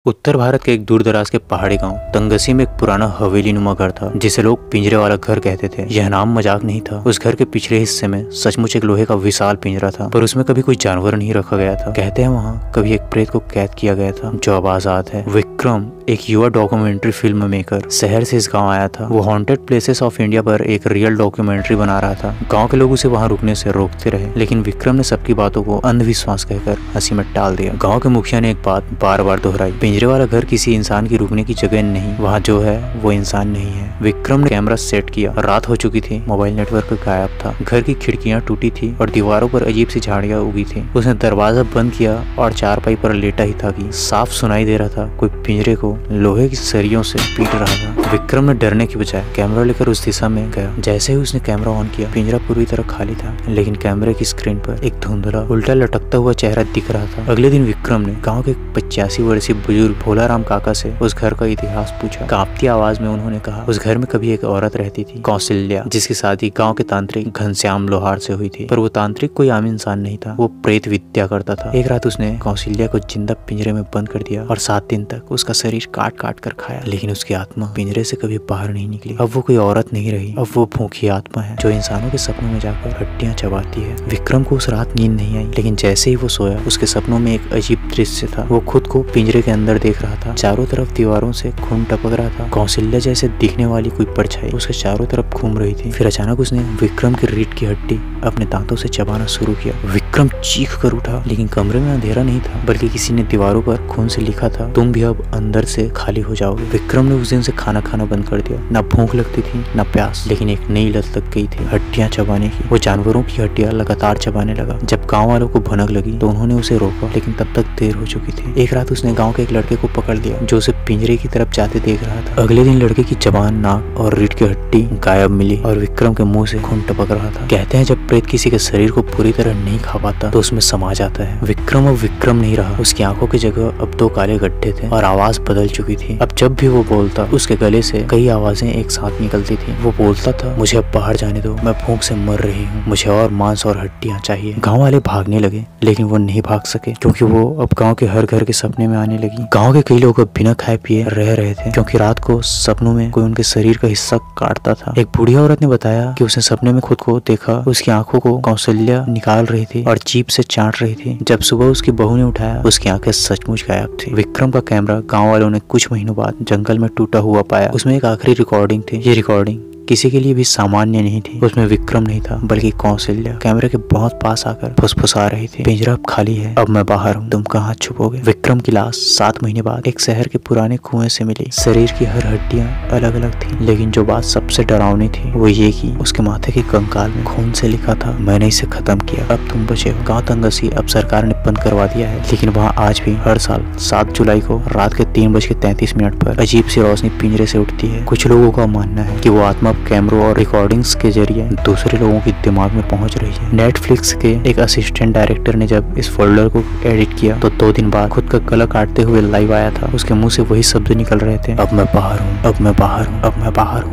उत्तर भारत के एक दूर दराज के पहाड़ी गांव तंगसी में एक पुराना हवेली नुमा घर था जिसे लोग पिंजरे वाला घर कहते थे। यह नाम मजाक नहीं था। उस घर के पिछले हिस्से में सचमुच एक लोहे का विशाल पिंजरा था, पर उसमें कभी कोई जानवर नहीं रखा गया था। कहते हैं वहाँ कभी एक प्रेत को कैद किया गया था जो अब आजाद है। विक्रम एक युवा डॉक्यूमेंट्री फिल्म मेकर शहर से इस गाँव आया था। वो हॉन्टेड प्लेसेस ऑफ इंडिया पर एक रियल डॉक्यूमेंट्री बना रहा था। गाँव के लोग उसे वहाँ रुकने से रोकते रहे, लेकिन विक्रम ने सबकी बातों को अंधविश्वास कहकर हंसी में टाल दिया। गाँव के मुखिया ने एक बात बार बार दोहराई, पिंजरे वाला घर किसी इंसान की रुकने की जगह नहीं, वहाँ जो है वो इंसान नहीं है। विक्रम ने कैमरा सेट किया। रात हो चुकी थी, मोबाइल नेटवर्क गायब था, घर की खिड़कियाँ टूटी थी और दीवारों पर अजीब सी झाड़ियाँ उगी थी। उसने दरवाजा बंद किया और चारपाई पर लेटा ही था कि साफ सुनाई दे रहा था कोई पिंजरे को लोहे की सरियों से पीट रहा था। विक्रम ने डरने की बजाय कैमरा लेकर उस दिशा में गया। जैसे ही उसने कैमरा ऑन किया, पिंजरा पूरी तरह खाली था, लेकिन कैमरे की स्क्रीन पर एक धुंधला उल्टा लटकता हुआ चेहरा दिख रहा था। अगले दिन विक्रम ने गाँव के 85 वर्षीय बुजुर्ग भोलाराम काका से उस घर का इतिहास पूछा। कांपती आवाज में उन्होंने कहा, उस घर में कभी एक औरत रहती थी, कौशल्या, जिसकी शादी गांव के तांत्रिक घनश्याम लोहार से हुई थी। पर वो तांत्रिक कोई आम इंसान नहीं था, वो प्रेत विद्या करता था। एक रात उसने कौशल्या को जिंदा पिंजरे में बंद कर दिया और 7 दिन तक उसका शरीर काट काट कर खाया, लेकिन उसकी आत्मा पिंजरे से कभी बाहर नहीं निकली। अब वो कोई औरत नहीं रही, अब वो भूखी आत्मा है जो इंसानों के सपनों में जाकर हड्डियां चबाती है। विक्रम को उस रात नींद नहीं आई, लेकिन जैसे ही वो सोया, उसके सपनों में एक अजीब दृश्य था। वो खुद को पिंजरे के अंदर देख रहा था। चारों तरफ दीवारों से खून टपक रहा था। कौशल्या जैसे दिखने वाली कोई परछाई उसके चारों तरफ घूम रही थी। फिर अचानक उसने विक्रम की रीढ़ की हड्डी अपने दांतों से चबाना शुरू किया। विक्रम चीख कर उठा, लेकिन कमरे में अंधेरा नहीं था, बल्कि किसी ने दीवारों पर खून से लिखा था, तुम भी अब अंदर से खाली हो जाओगे। विक्रम ने उस दिन से खाना खाना बंद कर दिया। ना भूख लगती थी ना प्यास, लेकिन एक नई लत लग गई थी, हड्डियां चबाने की। वो जानवरों की हड्डियां लगातार चबाने लगा। जब गाँव वालों को भनक लगी तो उन्होंने उसे रोका, लेकिन तब तक देर हो चुकी थी। एक रात उसने गाँव के एक लड़के को पकड़ लिया जो उसे पिंजरे की तरफ जाते देख रहा था। अगले दिन लड़के की जबान, नाक और रीढ़ की हड्डी गायब मिली और विक्रम के मुंह से खून टपक रहा था। कहते हैं जब प्रेत किसी के शरीर को पूरी तरह नहीं खा पाता तो उसमें समा जाता है। विक्रम अब विक्रम नहीं रहा। उसकी आंखों की जगह अब 2 काले गड्ढे थे और आवाज बदल चुकी थी। अब जब भी वो बोलता, उसके गले से कई आवाजें एक साथ निकलती थी। वो बोलता था, मुझे अब बाहर जाने दो, मैं भूख से मर रही हूँ, मुझे और मांस और हड्डियां चाहिए। गाँव वाले भागने लगे, लेकिन वो नहीं भाग सके, क्योंकि वो अब गाँव के हर घर के सपने में आने लगी। गाँव के कई लोग अब बिना खाए पिए रह रहे थे, क्योंकि रात को सपनों में कोई उनके शरीर का हिस्सा काटता था। एक बूढ़ी औरत ने बताया कि उसने सपने में खुद को देखा, उसकी आंखों को कौशल्या निकाल रही थी और जीभ से चाट रही थी। जब सुबह उसकी बहू ने उठाया, उसकी आंखें सचमुच गायब थी। विक्रम का कैमरा गांव वालों ने कुछ महीनों बाद जंगल में टूटा हुआ पाया। उसमें एक आखिरी रिकॉर्डिंग थी। ये रिकॉर्डिंग किसी के लिए भी सामान्य नहीं थी। उसमें विक्रम नहीं था, बल्कि कौशल्या कैमरे के बहुत पास आकर फुसफुसा रही थी, पिंजरा अब खाली है, अब मैं बाहर हूँ, तुम कहाँ छुपोगे। विक्रम की लाश 7 महीने बाद एक शहर के पुराने कुएं से मिली। शरीर की हर हड्डियां अलग अलग थी, लेकिन जो बात सबसे डरावनी थी वो ये कि उसके माथे के कंकाल में खून से लिखा था, मैंने इसे खत्म किया, अब तुम बचे हो। गाँव तंगसी अब सरकार ने बंद करवा दिया है, लेकिन वहाँ आज भी हर साल 7 जुलाई को रात के 3:33 पर अजीब सी रोशनी पिंजरे से उठती है। कुछ लोगों का मानना है कि वो आत्मा कैमरों और रिकॉर्डिंग्स के जरिए दूसरे लोगों के दिमाग में पहुंच रही है। नेटफ्लिक्स के एक असिस्टेंट डायरेक्टर ने जब इस फोल्डर को एडिट किया तो 2 दिन बाद खुद का गला काटते हुए लाइव आया था। उसके मुंह से वही शब्द निकल रहे थे, अब मैं बाहर हूँ, अब मैं बाहर हूँ, अब मैं बाहर हूँ।